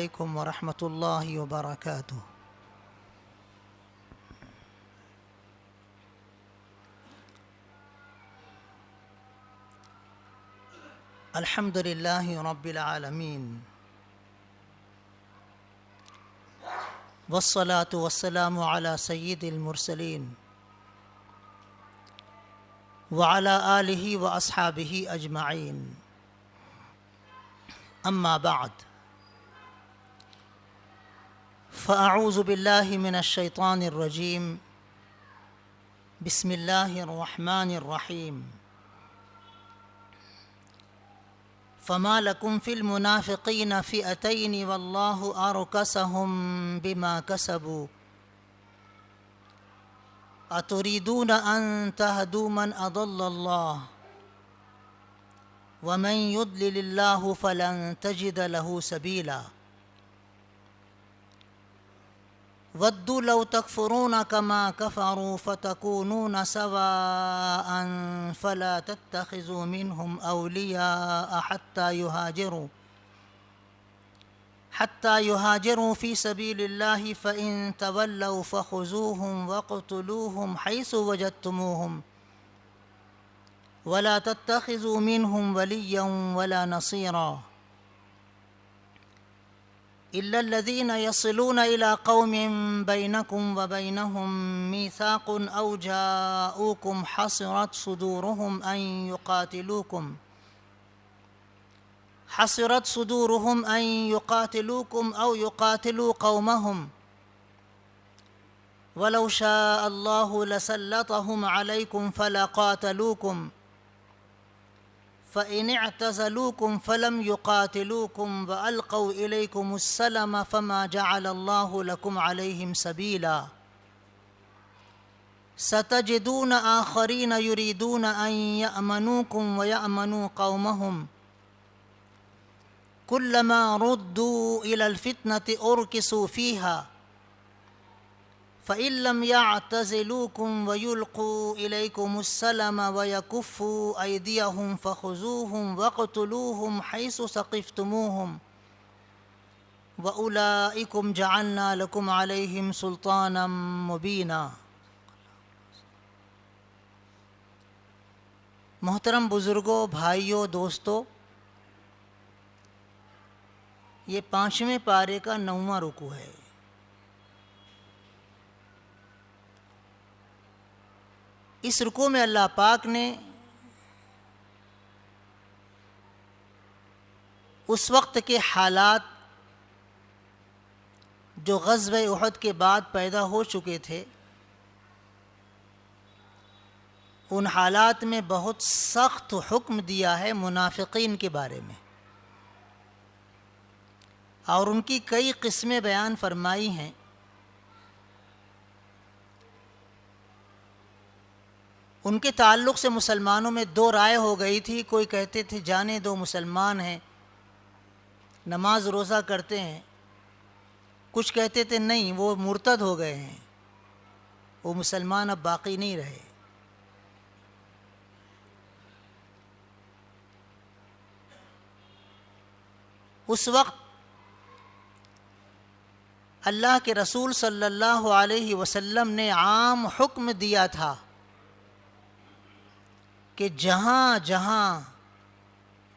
علیکم ورحمۃ اللہ وبرکاتہ۔ الحمد للہ رب العالمین، والصلاة والسلام علی سید المرسلین وعلی آلہ واصحابہ اجمعین، اما بعد فاعوذ باللہ من الشیطان الرجیم، بسم اللہ الرحمن الرحیم۔ فما لکم فی المنافقین فئتین واللہ ارکسہم بما کسبوا اتریدون ان تہدوا من اضل اللہ ومن یضلل اللہ فلن تجد له سبیلا ودوا لو تکفرون کما کفروا فتکونون سواء فلا تتخذوا منهم اولیاء حتى يهاجروا في سبيل الله فإن تولوا فخذوهم واقتلوهم حيث وجدتموهم ولا تتخذوا منهم وليا ولا نصيرا إلا الذين يصلون إلى قوم بينكم وبينهم ميثاق أو جاءوكم حصرت صدورهم أن يقاتلوكم أو يقاتلوا قومهم ولو شاء الله لسلطهم عليكم فلقاتلوكم فإن اعتزلوكم فلم يقاتلوكم وألقوا إليكم السلم فما جعل الله لكم عليهم سبيلا ستجدون آخرين يريدون أن يأمنوكم ويأمنوا قومهم كلما ردوا إلى الفتنة أركسوا فيها فإن لم يعتزلوكم ويلقوا إليكم السلم ويكفوا أيديهم فخذوهم واقتلوهم حيث ثقفتموهم وأولئكم جعلنا لكم عليهم سلطانا مبينا۔ محترم بزرگوں، بھائیوں، دوستوں، یہ 5ویں پارے کا 9واں رکوع ہے۔ اس رکوع میں اللہ پاک نے اس وقت کے حالات جو غزوہ احد کے بعد پیدا ہو چکے تھے، ان حالات میں بہت سخت حکم دیا ہے منافقین کے بارے میں، اور ان کی کئی قسمیں بیان فرمائی ہیں۔ ان کے تعلق سے مسلمانوں میں 2 رائے ہو گئی تھی۔ کوئی کہتے تھے جانے دو، مسلمان ہیں، نماز روزہ کرتے ہیں۔ کچھ کہتے تھے نہیں، وہ مرتد ہو گئے ہیں، وہ مسلمان اب باقی نہیں رہے۔ اس وقت اللہ کے رسول صلی اللہ علیہ وسلم نے عام حکم دیا تھا کہ جہاں جہاں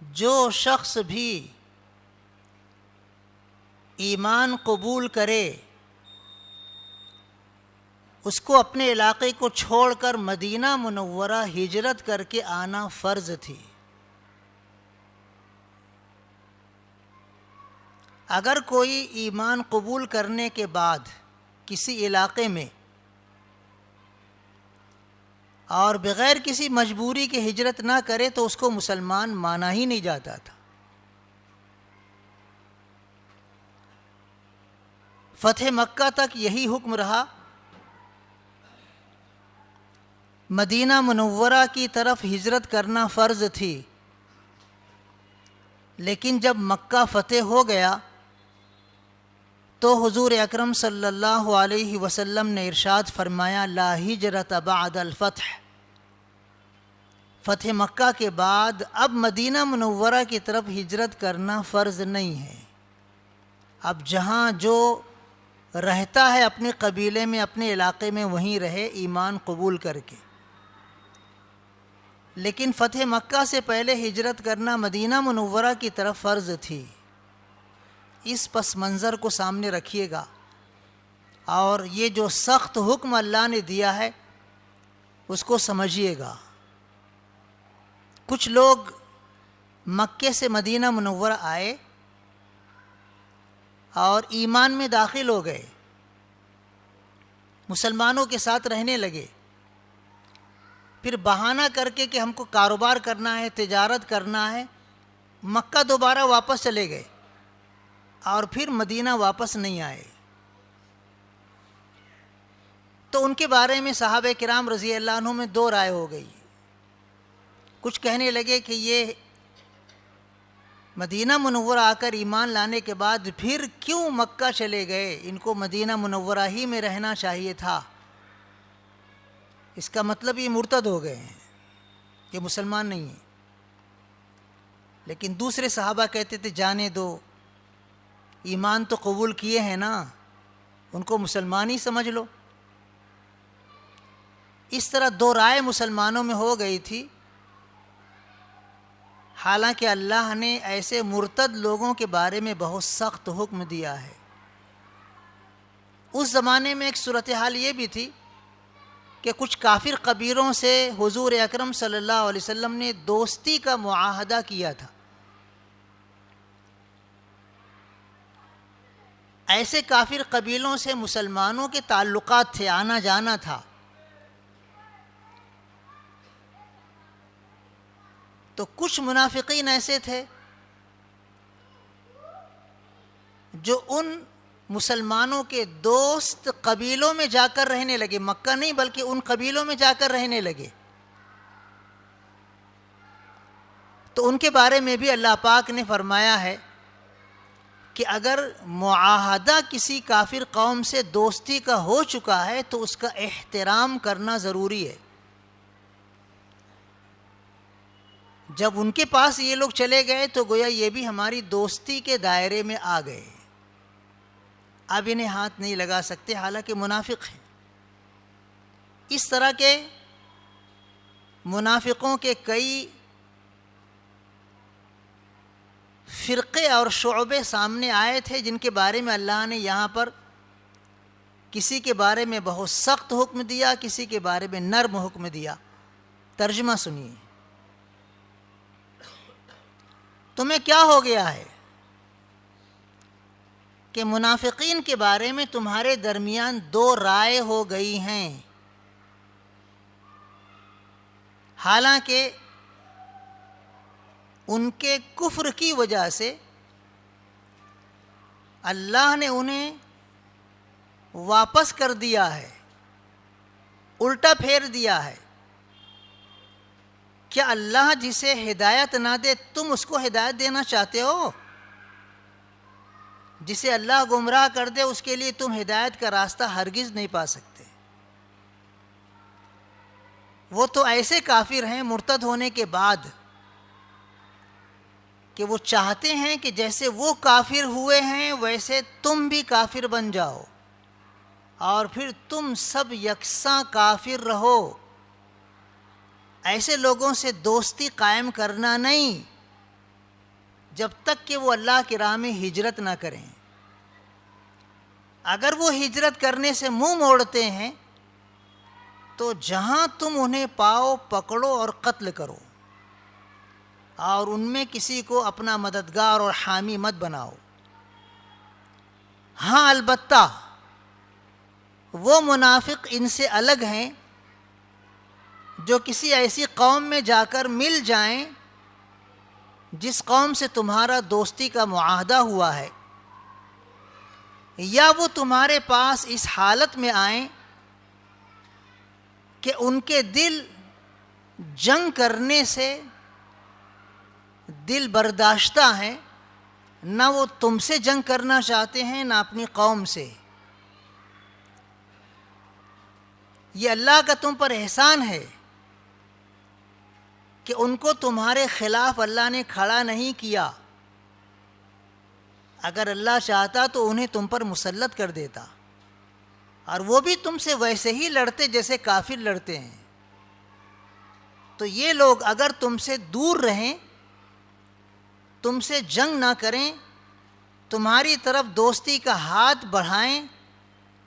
جو شخص بھی ایمان قبول کرے اس کو اپنے علاقے کو چھوڑ کر مدینہ منورہ ہجرت کر کے آنا فرض تھی۔ اگر کوئی ایمان قبول کرنے کے بعد کسی علاقے میں اور بغیر کسی مجبوری کے ہجرت نہ کرے تو اس کو مسلمان مانا ہی نہیں جاتا تھا۔ فتح مکہ تک یہی حکم رہا۔ مدینہ منورہ کی طرف ہجرت کرنا فرض تھی، لیکن جب مکہ فتح ہو گیا تو حضور اکرم صلی اللہ علیہ وسلم نے ارشاد فرمایا، لا ہجرت بعد الفتح، فتح مکہ کے بعد اب مدینہ منورہ کی طرف ہجرت کرنا فرض نہیں ہے۔ اب جہاں جو رہتا ہے اپنے قبیلے میں، اپنے علاقے میں، وہیں رہے ایمان قبول کر کے۔ لیکن فتح مکہ سے پہلے ہجرت کرنا مدینہ منورہ کی طرف فرض تھی۔ اس پس منظر کو سامنے رکھیے گا، اور یہ جو سخت حکم اللہ نے دیا ہے اس کو سمجھیے گا۔ کچھ لوگ مکے سے مدینہ منورہ آئے اور ایمان میں داخل ہو گئے، مسلمانوں کے ساتھ رہنے لگے، پھر بہانہ کر کے کہ ہم کو کاروبار کرنا ہے، تجارت کرنا ہے، مکہ دوبارہ واپس چلے گئے اور پھر مدینہ واپس نہیں آئے۔ تو ان کے بارے میں صحابہ کرام رضی اللہ عنہ میں دو رائے ہو گئی۔ کچھ کہنے لگے کہ یہ مدینہ منورہ آ کر ایمان لانے کے بعد پھر کیوں مکہ چلے گئے، ان کو مدینہ منورہ ہی میں رہنا چاہیے تھا، اس کا مطلب یہ مرتد ہو گئے ہیں، یہ مسلمان نہیں ہیں۔ لیکن دوسرے صحابہ کہتے تھے جانے دو، ایمان تو قبول کیے ہیں نا، ان کو مسلمان ہی سمجھ لو۔ اس طرح دو رائے مسلمانوں میں ہو گئی تھی، حالانکہ اللہ نے ایسے مرتد لوگوں کے بارے میں بہت سخت حکم دیا ہے۔ اس زمانے میں ایک صورتحال یہ بھی تھی کہ کچھ کافر قبیلوں سے حضور اکرم صلی اللہ علیہ وسلم نے دوستی کا معاہدہ کیا تھا۔ ایسے کافر قبیلوں سے مسلمانوں کے تعلقات تھے، آنا جانا تھا۔ تو کچھ منافقین ایسے تھے جو ان مسلمانوں کے دوست قبیلوں میں جا کر رہنے لگے، مکہ نہیں بلکہ ان قبیلوں میں جا کر رہنے لگے۔ تو ان کے بارے میں بھی اللہ پاک نے فرمایا ہے کہ اگر معاہدہ کسی کافر قوم سے دوستی کا ہو چکا ہے تو اس کا احترام کرنا ضروری ہے۔ جب ان کے پاس یہ لوگ چلے گئے تو گویا یہ بھی ہماری دوستی کے دائرے میں آ گئے، اب انہیں ہاتھ نہیں لگا سکتے، حالانکہ منافق ہیں۔ اس طرح کے منافقوں کے کئی فرقے اور شعبے سامنے آئے تھے، جن کے بارے میں اللہ نے یہاں پر کسی کے بارے میں بہت سخت حکم دیا، کسی کے بارے میں نرم حکم دیا۔ ترجمہ سنیے، تمہیں کیا ہو گیا ہے کہ منافقین کے بارے میں تمہارے درمیان دو رائے ہو گئی ہیں، حالانکہ ان کے کفر کی وجہ سے اللہ نے انہیں واپس کر دیا ہے، الٹا پھیر دیا ہے۔ کیا اللہ جسے ہدایت نہ دے تم اس کو ہدایت دینا چاہتے ہو؟ جسے اللہ گمراہ کر دے اس کے لیے تم ہدایت کا راستہ ہرگز نہیں پا سکتے۔ وہ تو ایسے کافر ہیں مرتد ہونے کے بعد کہ وہ چاہتے ہیں کہ جیسے وہ کافر ہوئے ہیں ویسے تم بھی کافر بن جاؤ اور پھر تم سب یکساں کافر رہو۔ ایسے لوگوں سے دوستی قائم کرنا نہیں جب تک کہ وہ اللہ کی راہ میں ہجرت نہ کریں۔ اگر وہ ہجرت کرنے سے منہ موڑتے ہیں تو جہاں تم انہیں پاؤ پکڑو اور قتل کرو، اور ان میں کسی کو اپنا مددگار اور حامی مت بناؤ۔ ہاں البتہ وہ منافق ان سے الگ ہیں جو کسی ایسی قوم میں جا کر مل جائیں جس قوم سے تمہارا دوستی کا معاہدہ ہوا ہے، یا وہ تمہارے پاس اس حالت میں آئیں کہ ان کے دل جنگ کرنے سے دل برداشتہ ہیں، نہ وہ تم سے جنگ کرنا چاہتے ہیں نہ اپنی قوم سے۔ یہ اللہ کا تم پر احسان ہے کہ ان کو تمہارے خلاف اللہ نے کھڑا نہیں کیا، اگر اللہ چاہتا تو انہیں تم پر مسلط کر دیتا، اور وہ بھی تم سے ویسے ہی لڑتے جیسے کافر لڑتے ہیں۔ تو یہ لوگ اگر تم سے دور رہیں، تم سے جنگ نہ کریں، تمہاری طرف دوستی کا ہاتھ بڑھائیں،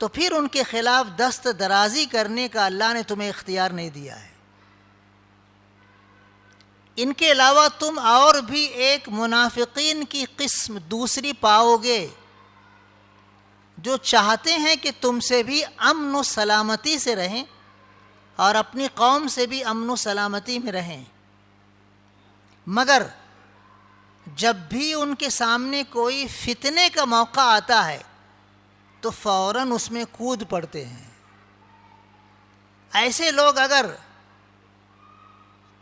تو پھر ان کے خلاف دست درازی کرنے کا اللہ نے تمہیں اختیار نہیں دیا ہے۔ ان کے علاوہ تم اور بھی ایک منافقین کی قسم دوسری پاؤ گے، جو چاہتے ہیں کہ تم سے بھی امن و سلامتی سے رہیں اور اپنی قوم سے بھی امن و سلامتی میں رہیں، مگر جب بھی ان کے سامنے کوئی فتنے کا موقع آتا ہے تو فوراً اس میں کود پڑتے ہیں۔ ایسے لوگ اگر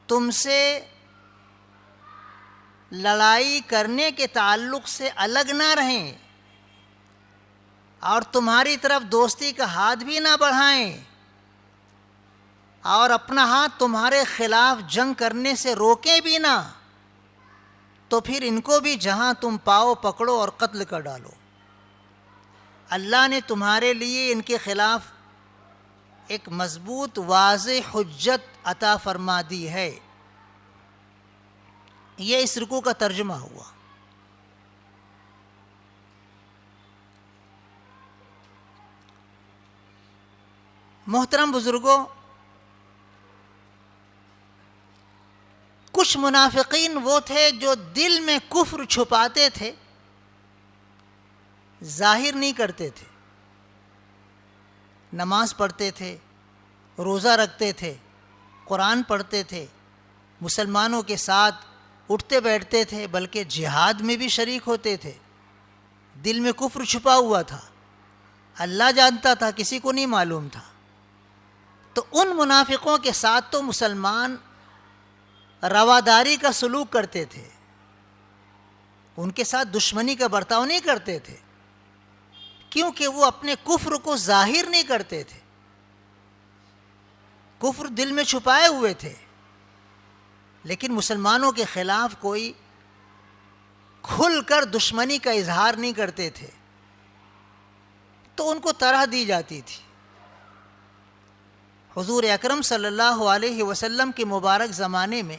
تم سے لڑائی کرنے کے تعلق سے الگ نہ رہیں اور تمہاری طرف دوستی کا ہاتھ بھی نہ بڑھائیں اور اپنا ہاتھ تمہارے خلاف جنگ کرنے سے روکیں بھی نہ، تو پھر ان کو بھی جہاں تم پاؤ پکڑو اور قتل کر ڈالو۔ اللہ نے تمہارے لیے ان کے خلاف ایک مضبوط واضح حجت عطا فرما دی ہے۔ یہ اس رکوع کا ترجمہ ہوا۔ محترم بزرگوں، کچھ منافقین وہ تھے جو دل میں کفر چھپاتے تھے، ظاہر نہیں کرتے تھے، نماز پڑھتے تھے، روزہ رکھتے تھے، قرآن پڑھتے تھے، مسلمانوں کے ساتھ اٹھتے بیٹھتے تھے، بلکہ جہاد میں بھی شریک ہوتے تھے، دل میں کفر چھپا ہوا تھا، اللہ جانتا تھا، کسی کو نہیں معلوم تھا۔ تو ان منافقوں کے ساتھ تو مسلمان رواداری کا سلوک کرتے تھے، ان کے ساتھ دشمنی کا برتاؤ نہیں کرتے تھے، کیونکہ وہ اپنے کفر کو ظاہر نہیں کرتے تھے، کفر دل میں چھپائے ہوئے تھے، لیکن مسلمانوں کے خلاف کوئی کھل کر دشمنی کا اظہار نہیں کرتے تھے، تو ان کو طرح دی جاتی تھی۔ حضور اکرم صلی اللہ علیہ وسلم کے مبارک زمانے میں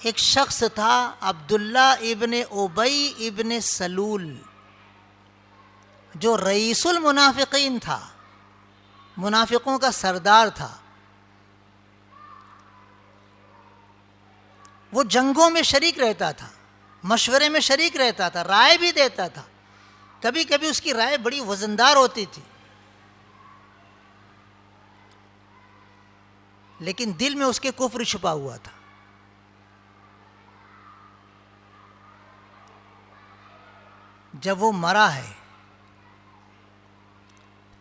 ایک شخص تھا، عبداللہ ابن ابی ابن سلول، جو رئیس المنافقین تھا، منافقوں کا سردار تھا۔ وہ جنگوں میں شریک رہتا تھا، مشورے میں شریک رہتا تھا، رائے بھی دیتا تھا، کبھی کبھی اس کی رائے بڑی وزندار ہوتی تھی، لیکن دل میں اس کے کفر چھپا ہوا تھا۔ جب وہ مرا ہے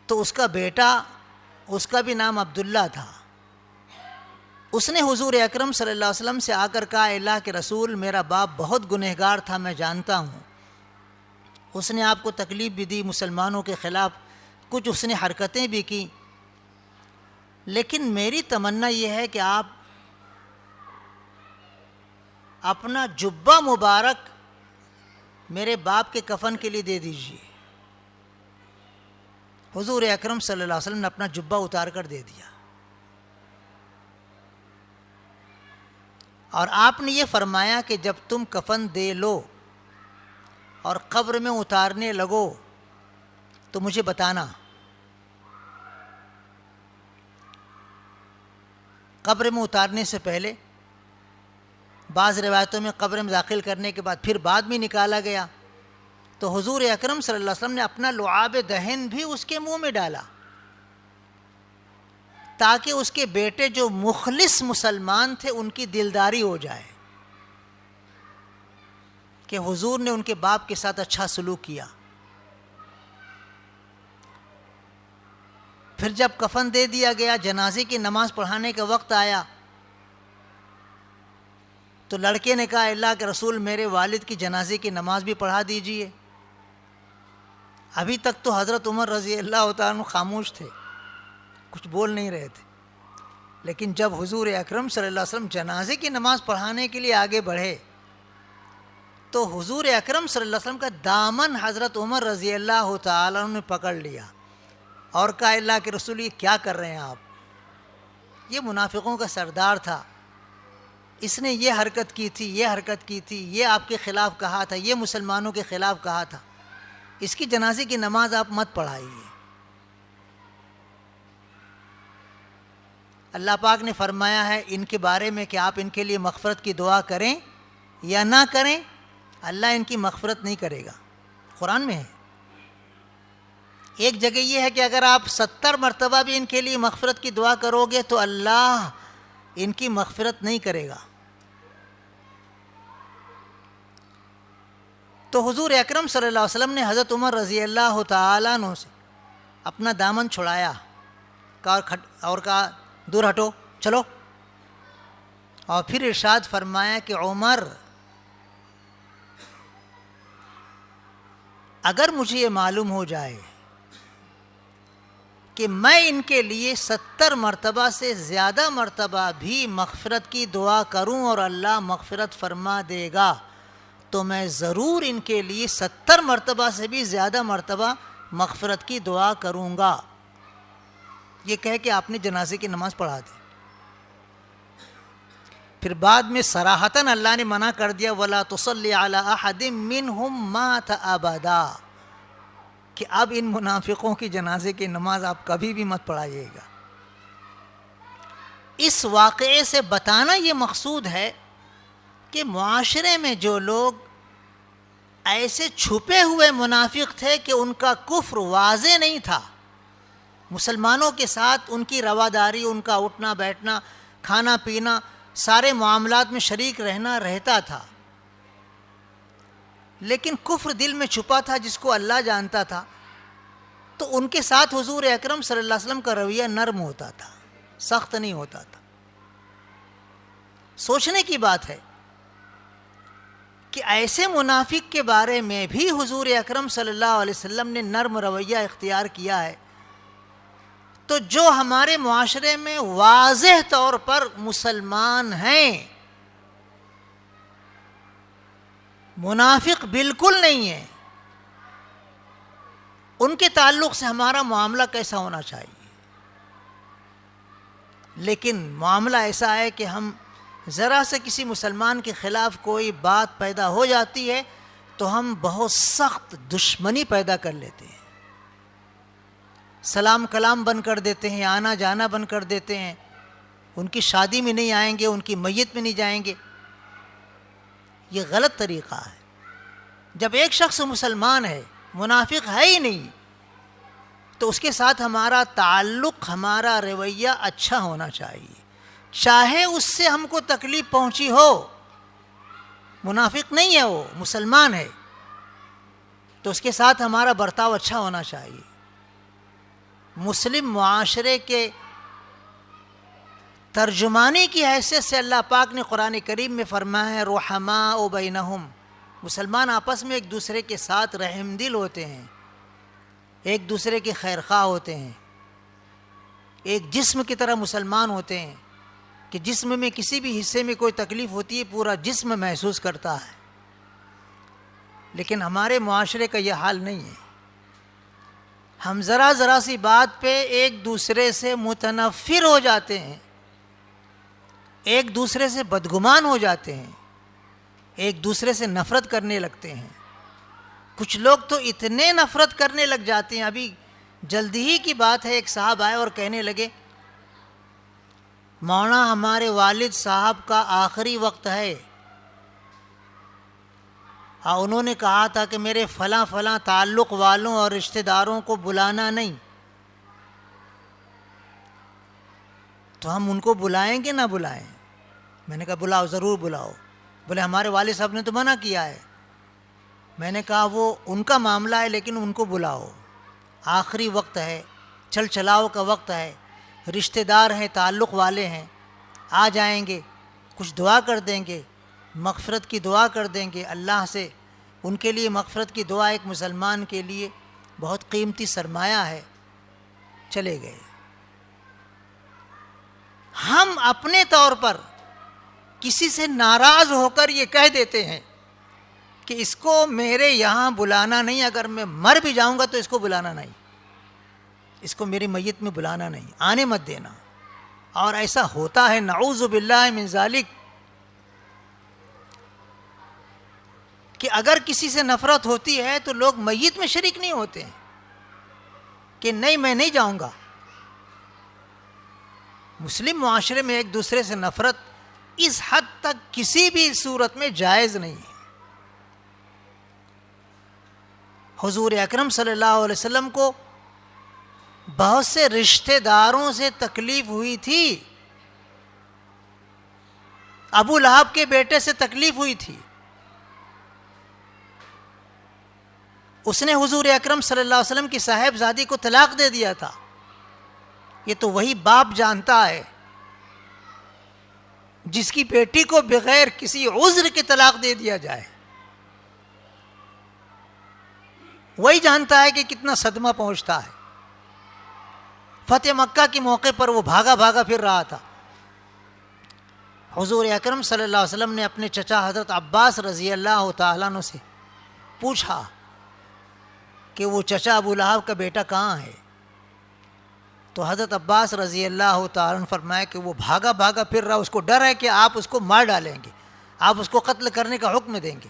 تو اس کا بیٹا، اس کا بھی نام عبداللہ تھا، اس نے حضور اکرم صلی اللہ علیہ وسلم سے آ کر کہا، اللہ کے رسول، میرا باپ بہت گنہگار تھا، میں جانتا ہوں، اس نے آپ کو تکلیف بھی دی، مسلمانوں کے خلاف کچھ اس نے حرکتیں بھی کی، لیکن میری تمنا یہ ہے کہ آپ اپنا جبہ مبارک میرے باپ کے کفن کے لیے دے دیجیے۔ حضور اکرم صلی اللہ علیہ وسلم نے اپنا جبہ اتار کر دے دیا، اور آپ نے یہ فرمایا کہ جب تم کفن دے لو اور قبر میں اتارنے لگو تو مجھے بتانا۔ قبر میں اتارنے سے پہلے، بعض روایتوں میں قبر میں داخل کرنے کے بعد پھر بعد میں نکالا گیا، تو حضور اکرم صلی اللہ علیہ وسلم نے اپنا لعاب دہن بھی اس کے منہ میں ڈالا، تاکہ اس کے بیٹے جو مخلص مسلمان تھے ان کی دلداری ہو جائے کہ حضور نے ان کے باپ کے ساتھ اچھا سلوک کیا۔ پھر جب کفن دے دیا گیا، جنازے کی نماز پڑھانے کا وقت آیا تو لڑکے نے کہا، اللہ کے رسول، میرے والد کی جنازے کی نماز بھی پڑھا دیجئے۔ ابھی تک تو حضرت عمر رضی اللہ تعالیٰ عنہ خاموش تھے، کچھ بول نہیں رہے تھے، لیکن جب حضور اکرم صلی اللہ علیہ وسلم جنازے کی نماز پڑھانے کے لیے آگے بڑھے تو حضور اکرم صلی اللہ علیہ وسلم کا دامن حضرت عمر رضی اللہ تعالیٰ عنہ نے پکڑ لیا اور کہا اللہ کے رسول یہ کیا کر رہے ہیں آپ؟ یہ منافقوں کا سردار تھا، اس نے یہ حرکت کی تھی، یہ حرکت کی تھی، یہ آپ کے خلاف کہا تھا، یہ مسلمانوں کے خلاف کہا تھا، اس کی جنازے کی نماز آپ مت پڑھائیے۔ اللہ پاک نے فرمایا ہے ان کے بارے میں کہ آپ ان کے لیے مغفرت کی دعا کریں یا نہ کریں، اللہ ان کی مغفرت نہیں کرے گا، قرآن میں ہے۔ ایک جگہ یہ ہے کہ اگر آپ 70 مرتبہ بھی ان کے لیے مغفرت کی دعا کرو گے تو اللہ ان کی مغفرت نہیں کرے گا۔ تو حضور اکرم صلی اللہ علیہ وسلم نے حضرت عمر رضی اللہ تعالیٰ عنہ سے اپنا دامن چھڑایا اور کہا دور ہٹو، چلو، اور پھر ارشاد فرمایا کہ عمر اگر مجھے یہ معلوم ہو جائے کہ میں ان کے لیے 70 مرتبہ سے زیادہ مرتبہ بھی مغفرت کی دعا کروں اور اللہ مغفرت فرما دے گا تو میں ضرور ان کے لیے 70 مرتبہ سے بھی زیادہ مرتبہ مغفرت کی دعا کروں گا۔ یہ کہہ کہ آپ نے جنازے کی نماز پڑھا دی۔ پھر بعد میں صراحتاً اللہ نے منع کر دیا وَلَا تُصَلِّ عَلَىٰ أَحَدٍ مِّنْهُمْ مَاتَ أَبَدًا، کہ اب ان منافقوں کی جنازے کی نماز آپ کبھی بھی مت پڑھائیے گا۔ اس واقعے سے بتانا یہ مقصود ہے کہ معاشرے میں جو لوگ ایسے چھپے ہوئے منافق تھے کہ ان کا کفر واضح نہیں تھا، مسلمانوں کے ساتھ ان کی رواداری، ان کا اٹھنا بیٹھنا، کھانا پینا، سارے معاملات میں شریک رہتا تھا، لیکن کفر دل میں چھپا تھا جس کو اللہ جانتا تھا، تو ان کے ساتھ حضور اکرم صلی اللہ علیہ وسلم کا رویہ نرم ہوتا تھا، سخت نہیں ہوتا تھا۔ سوچنے کی بات ہے کہ ایسے منافق کے بارے میں بھی حضور اکرم صلی اللہ علیہ وسلم نے نرم رویہ اختیار کیا ہے، تو جو ہمارے معاشرے میں واضح طور پر مسلمان ہیں، منافق بالکل نہیں ہیں، ان کے تعلق سے ہمارا معاملہ کیسا ہونا چاہیے؟ لیکن معاملہ ایسا ہے کہ ہم ذرا سے کسی مسلمان کے خلاف کوئی بات پیدا ہو جاتی ہے تو ہم بہت سخت دشمنی پیدا کر لیتے ہیں، سلام کلام بند کر دیتے ہیں، آنا جانا بند کر دیتے ہیں، ان کی شادی میں نہیں آئیں گے، ان کی میت میں نہیں جائیں گے۔ یہ غلط طریقہ ہے۔ جب ایک شخص مسلمان ہے، منافق ہے ہی نہیں، تو اس کے ساتھ ہمارا تعلق، ہمارا رویہ اچھا ہونا چاہیے، چاہے اس سے ہم کو تکلیف پہنچی ہو۔ منافق نہیں ہے، وہ مسلمان ہے، تو اس کے ساتھ ہمارا برتاؤ اچھا ہونا چاہیے۔ مسلم معاشرے کے ترجمانی کی حیثیت سے اللہ پاک نے قرآن کریم میں فرمایا ہے رحماء بینہم، مسلمان آپس میں ایک دوسرے کے ساتھ رحم دل ہوتے ہیں، ایک دوسرے کے خیر خواہ ہوتے ہیں، ایک جسم کی طرح مسلمان ہوتے ہیں کہ جسم میں کسی بھی حصے میں کوئی تکلیف ہوتی ہے پورا جسم محسوس کرتا ہے۔ لیکن ہمارے معاشرے کا یہ حال نہیں ہے، ہم ذرا سی بات پہ ایک دوسرے سے متنفر ہو جاتے ہیں، ایک دوسرے سے بدگمان ہو جاتے ہیں، ایک دوسرے سے نفرت کرنے لگتے ہیں۔ کچھ لوگ تو اتنے نفرت کرنے لگ جاتے ہیں، ابھی جلدی ہی کی بات ہے، ایک صاحب آئے اور کہنے لگے مولانا ہمارے والد صاحب کا آخری وقت ہے، اور انہوں نے کہا تھا کہ میرے فلاں فلاں تعلق والوں اور رشتہ داروں کو بلانا نہیں، تو ہم ان کو بلائیں گے نہ بلائیں؟ میں نے کہا بلاؤ، ضرور بلاؤ۔ بولے ہمارے والد صاحب نے تو منع کیا ہے۔ میں نے کہا وہ ان کا معاملہ ہے، لیکن ان کو بلاؤ، آخری وقت ہے، چل چلاؤ کا وقت ہے، رشتہ دار ہیں، تعلق والے ہیں، آ جائیں گے، کچھ دعا کر دیں گے، مغفرت کی دعا کر دیں گے اللہ سے۔ ان کے لیے مغفرت کی دعا ایک مسلمان کے لیے بہت قیمتی سرمایہ ہے۔ چلے گئے۔ ہم اپنے طور پر کسی سے ناراض ہو کر یہ کہہ دیتے ہیں کہ اس کو میرے یہاں بلانا نہیں، اگر میں مر بھی جاؤں گا تو اس کو بلانا نہیں، اس کو میری میت میں بلانا نہیں، آنے مت دینا. اور ایسا ہوتا ہے، نعوذ باللہ من ذالک، کہ اگر کسی سے نفرت ہوتی ہے تو لوگ میت میں شریک نہیں ہوتے ہیں کہ نہیں میں نہیں جاؤں گا. مسلم معاشرے میں ایک دوسرے سے نفرت اس حد تک کسی بھی صورت میں جائز نہیں ہے. حضور اکرم صلی اللہ علیہ وسلم کو بہت سے رشتہ داروں سے تکلیف ہوئی تھی. ابو لہب کے بیٹے سے تکلیف ہوئی تھی. اس نے حضور اکرم صلی اللہ علیہ وسلم کی صاحبزادی کو طلاق دے دیا تھا. یہ تو وہی باپ جانتا ہے جس کی بیٹی کو بغیر کسی عذر کے طلاق دے دیا جائے. وہی جانتا ہے کہ کتنا صدمہ پہنچتا ہے. فتح مکہ کے موقع پر وہ بھاگا بھاگا پھر رہا تھا. حضور اکرم صلی اللہ علیہ وسلم نے اپنے چچا حضرت عباس رضی اللہ تعالیٰ عنہ سے پوچھا کہ وہ چچا ابو لہب کا بیٹا کہاں ہے؟ تو حضرت عباس رضی اللہ تعالیٰ عنہ فرمایا کہ وہ بھاگا بھاگا پھر رہا، اس کو ڈر ہے کہ آپ اس کو مار ڈالیں گے، آپ اس کو قتل کرنے کا حکم دیں گے.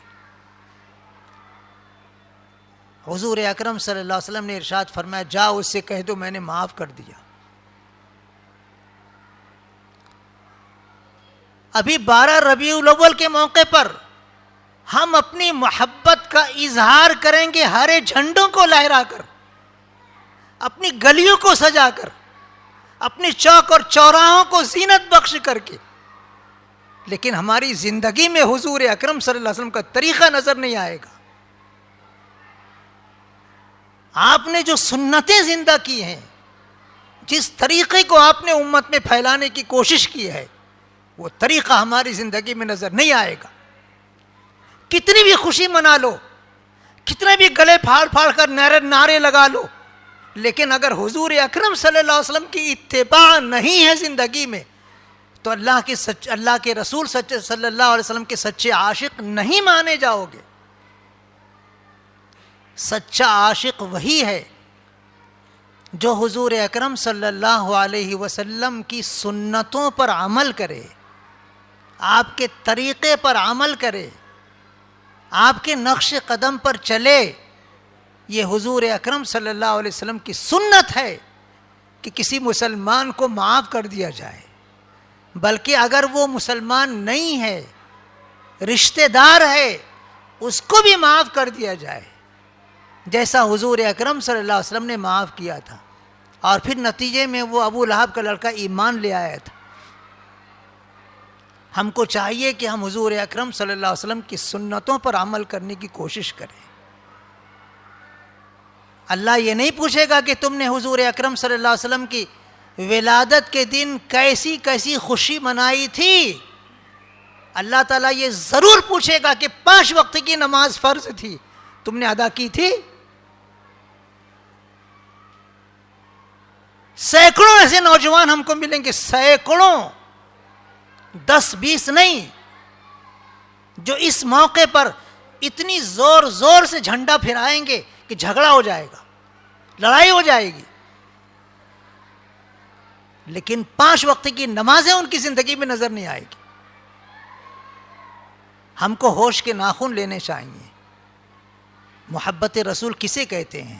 حضور اکرم صلی اللہ علیہ وسلم نے ارشاد فرمایا جاؤ اس سے کہہ دو میں نے معاف کر دیا. ابھی 12 ربیع الاول کے موقع پر ہم اپنی محبت کا اظہار کریں گے ہرے جھنڈوں کو لہرا کر، اپنی گلیوں کو سجا کر، اپنی چوک اور چوراہوں کو زینت بخش کر کے، لیکن ہماری زندگی میں حضور اکرم صلی اللہ علیہ وسلم کا طریقہ نظر نہیں آئے گا. آپ نے جو سنتیں زندہ کی ہیں، جس طریقے کو آپ نے امت میں پھیلانے کی کوشش کی ہے، وہ طریقہ ہماری زندگی میں نظر نہیں آئے گا. کتنی بھی خوشی منا لو، کتنے بھی گلے پھاڑ پھاڑ کر نعرے لگا لو، لیکن اگر حضور اکرم صلی اللہ علیہ وسلم کی اتباع نہیں ہے زندگی میں تو اللہ کے رسول صلی اللہ علیہ وسلم کے سچے عاشق نہیں مانے جاؤ گے. سچا عاشق وہی ہے جو حضور اکرم صلی اللہ علیہ وسلم کی سنتوں پر عمل کرے، آپ کے طریقے پر عمل کرے، آپ کے نقش قدم پر چلے. یہ حضور اکرم صلی اللہ علیہ وسلم کی سنت ہے کہ کسی مسلمان کو معاف کر دیا جائے، بلکہ اگر وہ مسلمان نہیں ہے، رشتہ دار ہے، اس کو بھی معاف کر دیا جائے، جیسا حضور اکرم صلی اللہ علیہ وسلم نے معاف کیا تھا. اور پھر نتیجے میں وہ ابو لہب کا لڑکا ایمان لے آیا تھا. ہم کو چاہیے کہ ہم حضور اکرم صلی اللہ علیہ وسلم کی سنتوں پر عمل کرنے کی کوشش کریں. اللہ یہ نہیں پوچھے گا کہ تم نے حضور اکرم صلی اللہ علیہ وسلم کی ولادت کے دن کیسی کیسی خوشی منائی تھی. اللہ تعالیٰ یہ ضرور پوچھے گا کہ 5 وقت کی نماز فرض تھی، تم نے ادا کی تھی؟ سینکڑوں ایسے نوجوان ہم کو ملیں گے، سینکڑوں، 10-20 نہیں، جو اس موقع پر اتنی زور زور سے جھنڈا پھرائیں گے کہ جھگڑا ہو جائے گا، لڑائی ہو جائے گی، لیکن 5 وقت کی نمازیں ان کی زندگی میں نظر نہیں آئے گی. ہم کو ہوش کے ناخن لینے چاہیے. محبت رسول کسے کہتے ہیں؟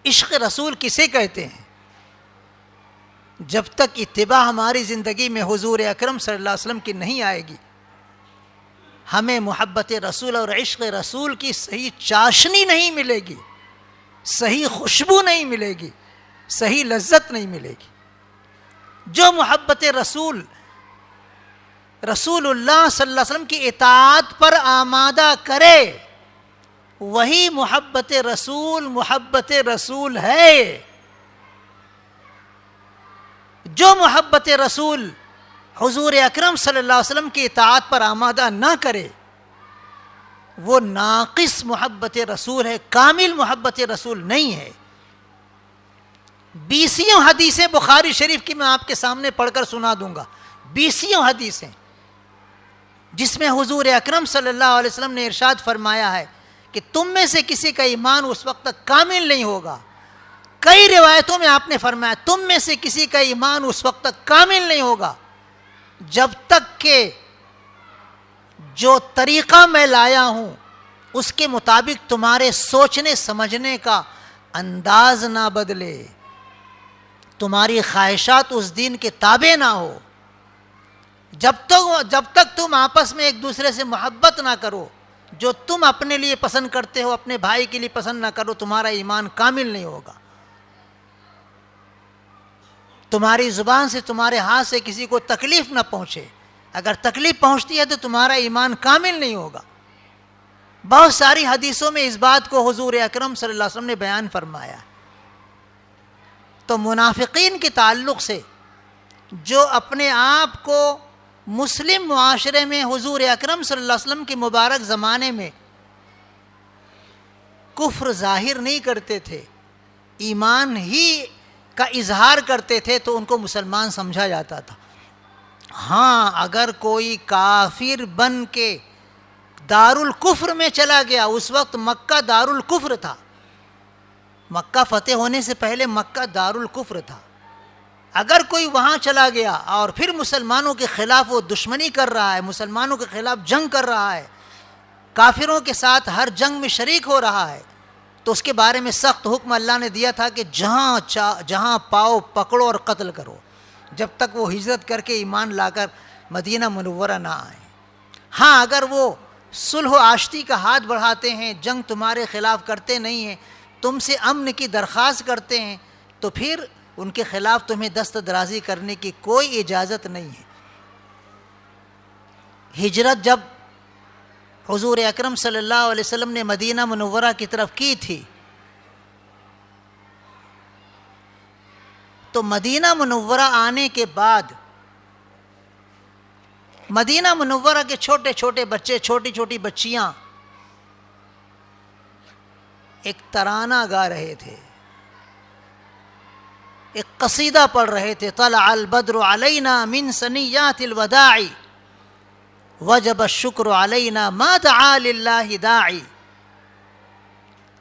عشق رسول کسے کہتے ہیں؟ جب تک اتباع ہماری زندگی میں حضور اکرم صلی اللہ علیہ وسلم کی نہیں آئے گی، ہمیں محبت رسول اور عشق رسول کی صحیح چاشنی نہیں ملے گی، صحیح خوشبو نہیں ملے گی، صحیح لذت نہیں ملے گی. جو محبت رسول اللہ صلی اللہ علیہ وسلم کی اطاعت پر آمادہ کرے، وہی محبت رسول ہے. جو محبت رسول حضور اکرم صلی اللہ علیہ وسلم کی اطاعت پر آمادہ نہ کرے، وہ ناقص محبت رسول ہے، کامل محبت رسول نہیں ہے. 20 حدیثیں بخاری شریف کی میں آپ کے سامنے پڑھ کر سنا دوں گا. 20 حدیثیں جس میں حضور اکرم صلی اللہ علیہ وسلم نے ارشاد فرمایا ہے کہ تم میں سے کسی کا ایمان اس وقت تک کامل نہیں ہوگا. کئی روایتوں میں آپ نے فرمایا تم میں سے کسی کا ایمان اس وقت تک کامل نہیں ہوگا جب تک کہ جو طریقہ میں لایا ہوں اس کے مطابق تمہارے سوچنے سمجھنے کا انداز نہ بدلے، تمہاری خواہشات اس دین کے تابع نہ ہو. جب تک تم آپس میں ایک دوسرے سے محبت نہ کرو، جو تم اپنے لیے پسند کرتے ہو اپنے بھائی کے لیے پسند نہ کرو، تمہارا ایمان کامل نہیں ہوگا. تمہاری زبان سے تمہارے ہاتھ سے کسی کو تکلیف نہ پہنچے، اگر تکلیف پہنچتی ہے تو تمہارا ایمان کامل نہیں ہوگا. بہت ساری حدیثوں میں اس بات کو حضور اکرم صلی اللہ علیہ وسلم نے بیان فرمایا. تو منافقین کے تعلق سے جو اپنے آپ کو مسلم معاشرے میں حضور اکرم صلی اللہ علیہ وسلم کے مبارک زمانے میں کفر ظاہر نہیں کرتے تھے، ایمان ہی کا اظہار کرتے تھے، تو ان کو مسلمان سمجھا جاتا تھا. ہاں اگر کوئی کافر بن کے دارالکفر میں چلا گیا، اس وقت مکہ دارالکفر تھا، مکہ فتح ہونے سے پہلے مکہ دارالکفر تھا. اگر کوئی وہاں چلا گیا اور پھر مسلمانوں کے خلاف وہ دشمنی کر رہا ہے، مسلمانوں کے خلاف جنگ کر رہا ہے، کافروں کے ساتھ ہر جنگ میں شریک ہو رہا ہے، تو اس کے بارے میں سخت حکم اللہ نے دیا تھا کہ جہاں پاؤ پکڑو اور قتل کرو، جب تک وہ ہجرت کر کے ایمان لا کر مدینہ منورہ نہ آئیں. ہاں اگر وہ صلح و آشتی کا ہاتھ بڑھاتے ہیں، جنگ تمہارے خلاف کرتے نہیں ہیں، تم سے امن کی درخواست کرتے ہیں، تو پھر ان کے خلاف تمہیں دست درازی کرنے کی کوئی اجازت نہیں ہے. ہجرت جب حضور اکرم صلی اللہ علیہ وسلم نے مدینہ منورہ کی طرف کی تھی، تو مدینہ منورہ آنے کے بعد مدینہ منورہ کے چھوٹے چھوٹے بچے، چھوٹی چھوٹی بچیاں ایک ترانہ گا رہے تھے، ایک قصیدہ پڑھ رہے تھے. طلع البدر علینا من ثنیات الوداع وجب الشکر علینا ما دعا للہ داعی.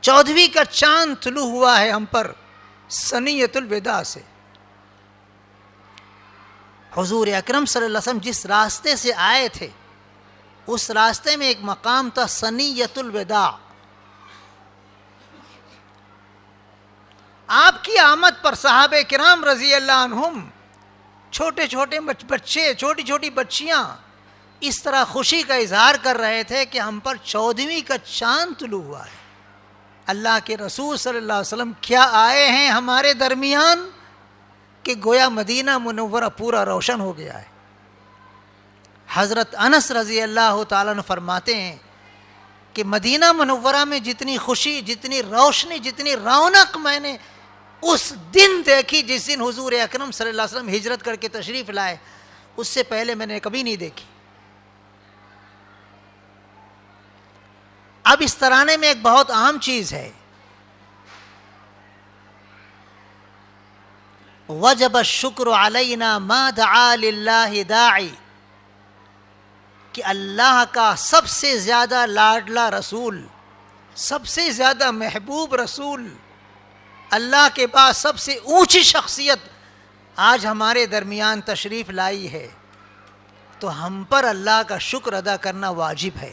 14ویں کا چاند طلوع ہوا ہے ہم پر ثنیۃ الوداع سے. حضور اکرم صلی اللہ علیہ وسلم جس راستے سے آئے تھے اس راستے میں ایک مقام تھا ثنیۃ الوداع. آپ کی آمد پر صحابہ کرام رضی اللہ عنہم، چھوٹے چھوٹے بچے، چھوٹی چھوٹی بچیاں اس طرح خوشی کا اظہار کر رہے تھے کہ ہم پر 14ویں کا چاند طلوع ہوا ہے. اللہ کے رسول صلی اللہ علیہ وسلم کیا آئے ہیں ہمارے درمیان کہ گویا مدینہ منورہ پورا روشن ہو گیا ہے. حضرت انس رضی اللہ تعالیٰ عنہ فرماتے ہیں کہ مدینہ منورہ میں جتنی خوشی، جتنی روشنی، جتنی رونق میں نے اس دن دیکھی جس دن حضور اکرم صلی اللہ علیہ وسلم ہجرت کر کے تشریف لائے، اس سے پہلے میں نے کبھی نہیں دیکھی. اب اس ترانے میں ایک بہت اہم چیز ہے، وجب الشکر علینا ما دعا للہ داعی، کہ اللہ کا سب سے زیادہ لاڈلا رسول، سب سے زیادہ محبوب رسول، اللہ کے پاس سب سے اونچی شخصیت آج ہمارے درمیان تشریف لائی ہے، تو ہم پر اللہ کا شکر ادا کرنا واجب ہے.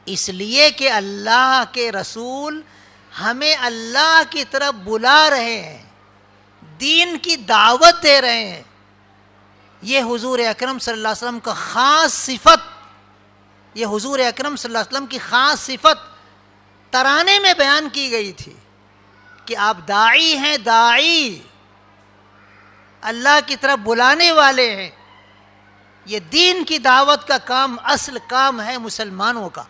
اس لیے کہ اللہ کے رسول ہمیں اللہ کی طرف بلا رہے ہیں، دین کی دعوت دے رہے ہیں. یہ حضور اکرم صلی اللہ علیہ وسلم کا خاص صفت، یہ حضور اکرم صلی اللہ علیہ وسلم کی خاص صفت ترانے میں بیان کی گئی تھی کہ آپ داعی ہیں، داعی اللہ کی طرف بلانے والے ہیں. یہ دین کی دعوت کا کام اصل کام ہے مسلمانوں کا.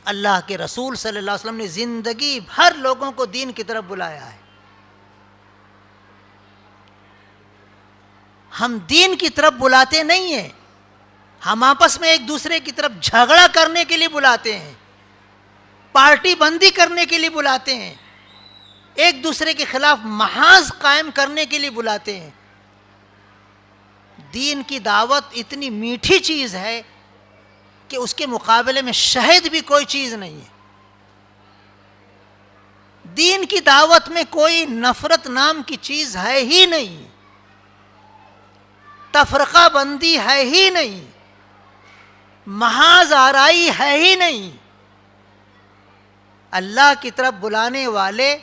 اللہ کے رسول صلی اللہ علیہ وسلم نے زندگی بھر لوگوں کو دین کی طرف بلایا ہے. ہم دین کی طرف بلاتے نہیں ہیں، ہم آپس میں ایک دوسرے کی طرف جھگڑا کرنے کے لیے بلاتے ہیں، پارٹی بندی کرنے کے لیے بلاتے ہیں، ایک دوسرے کے خلاف محاذ قائم کرنے کے لیے بلاتے ہیں. دین کی دعوت اتنی میٹھی چیز ہے کہ اس کے مقابلے میں شہد بھی کوئی چیز نہیں ہے. دین کی دعوت میں کوئی نفرت نام کی چیز ہے ہی نہیں، تفرقہ بندی ہے ہی نہیں، محاذ آرائی ہے ہی نہیں. اللہ کی طرف بلانے والے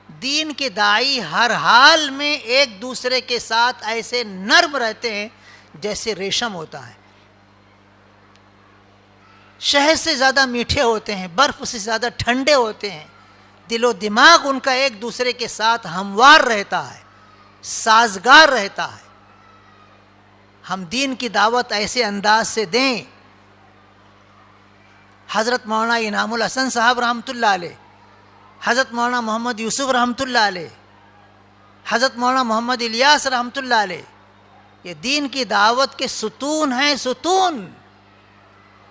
دین کے داعی ہر حال میں ایک دوسرے کے ساتھ ایسے نرم رہتے ہیں جیسے ریشم ہوتا ہے. شہد سے زیادہ میٹھے ہوتے ہیں، برف سے زیادہ ٹھنڈے ہوتے ہیں. دل و دماغ ان کا ایک دوسرے کے ساتھ ہموار رہتا ہے، سازگار رہتا ہے. ہم دین کی دعوت ایسے انداز سے دیں. حضرت مولانا انعام الحسن صاحب رحمۃ اللہ علیہ، حضرت مولانا محمد یوسف رحمۃ اللہ علیہ، حضرت مولانا محمد الیاس رحمۃ اللہ علیہ، یہ دین کی دعوت کے ستون ہیں، ستون.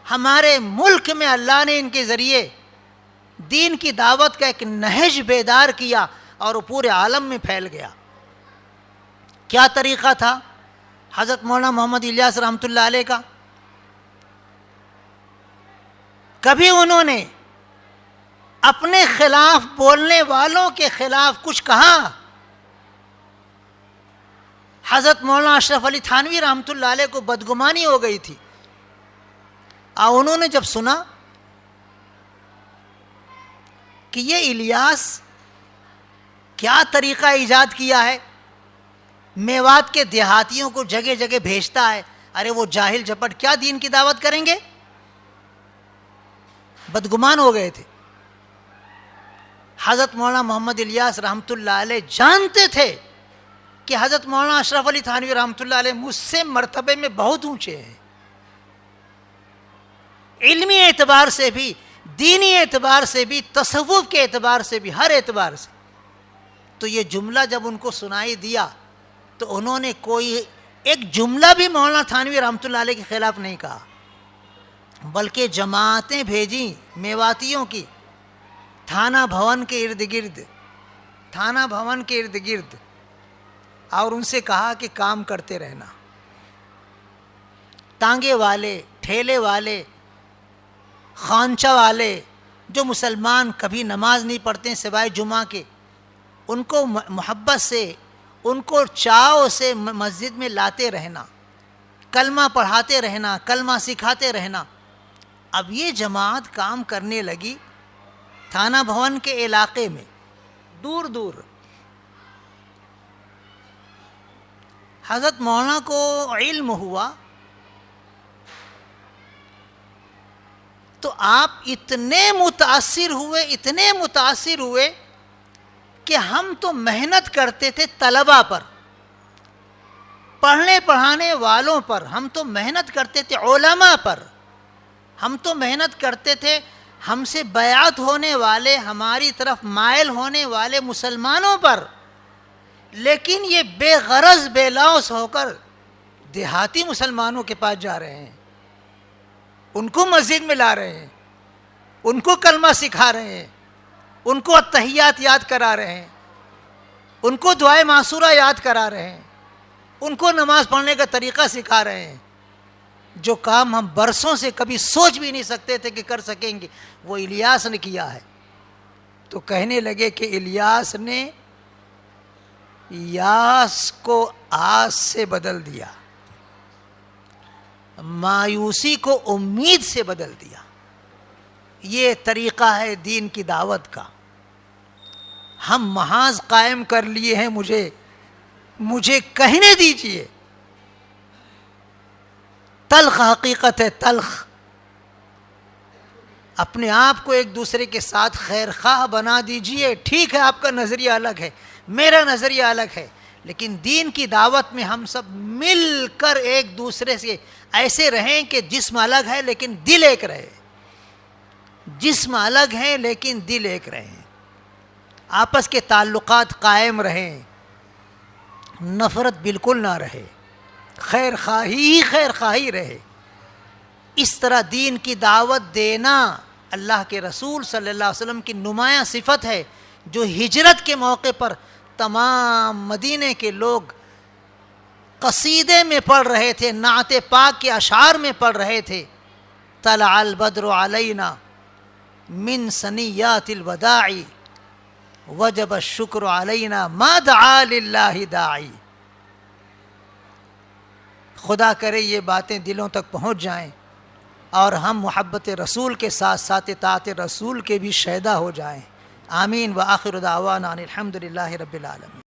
ہمارے ملک میں اللہ نے ان کے ذریعے دین کی دعوت کا ایک نہج بیدار کیا اور وہ پورے عالم میں پھیل گیا. کیا طریقہ تھا حضرت مولانا محمد الیاس رحمۃ اللہ علیہ کا؟ کبھی انہوں نے اپنے خلاف بولنے والوں کے خلاف کچھ کہا؟ حضرت مولانا اشرف علی تھانوی رحمۃ اللہ علیہ کو بدگمانی ہو گئی تھی، اور انہوں نے جب سنا کہ یہ الیاس کیا طریقہ ایجاد کیا ہے، میوات کے دیہاتیوں کو جگہ جگہ بھیجتا ہے، ارے وہ جاہل جپٹ کیا دین کی دعوت کریں گے؟ بدگمان ہو گئے تھے. حضرت مولانا محمد الیاس رحمۃ اللہ علیہ جانتے تھے کہ حضرت مولانا اشرف علی تھانوی رحمۃ اللہ علیہ مجھ سے مرتبے میں بہت اونچے ہیں، علمی اعتبار سے بھی، دینی اعتبار سے بھی، تصوف کے اعتبار سے بھی، ہر اعتبار سے. تو یہ جملہ جب ان کو سنائی دیا تو انہوں نے کوئی ایک جملہ بھی مولانا تھانوی رحمۃ اللہ علیہ کے خلاف نہیں کہا، بلکہ جماعتیں بھیجیں میواتیوں کی تھانہ بھون کے ارد گرد، تھانہ بھون کے ارد گرد، اور ان سے کہا کہ کام کرتے رہنا. تانگے والے، ٹھیلے والے، خانچہ والے جو مسلمان کبھی نماز نہیں پڑھتے سوائے جمعہ کے، ان کو محبت سے، ان کو چاؤ سے مسجد میں لاتے رہنا، کلمہ پڑھاتے رہنا، کلمہ سکھاتے رہنا. اب یہ جماعت کام کرنے لگی تھانہ بھون کے علاقے میں، دور دور. حضرت مولانا کو علم ہوا تو آپ اتنے متاثر ہوئے کہ ہم تو محنت کرتے تھے طلباء پر، پڑھنے پڑھانے والوں پر، ہم تو محنت کرتے تھے علماء پر، ہم تو محنت کرتے تھے ہم سے بیعت ہونے والے، ہماری طرف مائل ہونے والے مسلمانوں پر. لیکن یہ بے غرض بے لوث ہو کر دیہاتی مسلمانوں کے پاس جا رہے ہیں، ان کو مسجد میں لا رہے ہیں، ان کو کلمہ سکھا رہے ہیں، ان کو التحیات یاد کرا رہے ہیں، ان کو دعائے معصورہ یاد کرا رہے ہیں، ان کو نماز پڑھنے کا طریقہ سکھا رہے ہیں. جو کام ہم برسوں سے کبھی سوچ بھی نہیں سکتے تھے کہ کر سکیں گے، وہ الیاس نے کیا ہے. تو کہنے لگے کہ الیاس نے یاس کو آس سے بدل دیا، مایوسی کو امید سے بدل دیا. یہ طریقہ ہے دین کی دعوت کا. ہم محاذ قائم کر لیے ہیں. مجھے کہنے دیجئے، تلخ حقیقت ہے، تلخ. اپنے آپ کو ایک دوسرے کے ساتھ خیر خواہ بنا دیجئے. ٹھیک ہے آپ کا نظریہ الگ ہے، میرا نظریہ الگ ہے، لیکن دین کی دعوت میں ہم سب مل کر ایک دوسرے سے ایسے رہیں کہ جسم الگ ہے لیکن دل ایک رہے. جسم الگ ہے لیکن دل ایک رہے. آپس کے تعلقات قائم رہیں، نفرت بالکل نہ رہے، خیر خواہی رہے. اس طرح دین کی دعوت دینا اللہ کے رسول صلی اللہ علیہ وسلم کی نمایاں صفت ہے، جو ہجرت کے موقع پر تمام مدینے کے لوگ قصیدے میں پڑھ رہے تھے، نعت پاک کے اشعار میں پڑھ رہے تھے، طلع البدر علینا من ثنیات الوداع وجب الشکر علینا ما دعا للہ داعی۔ خدا کرے یہ باتیں دلوں تک پہنچ جائیں اور ہم محبت رسول کے ساتھ ساتھ اطاعت رسول کے بھی شہدا ہو جائیں۔ آمین۔ وآخر دعوانا ان الحمد للہ رب العالمین۔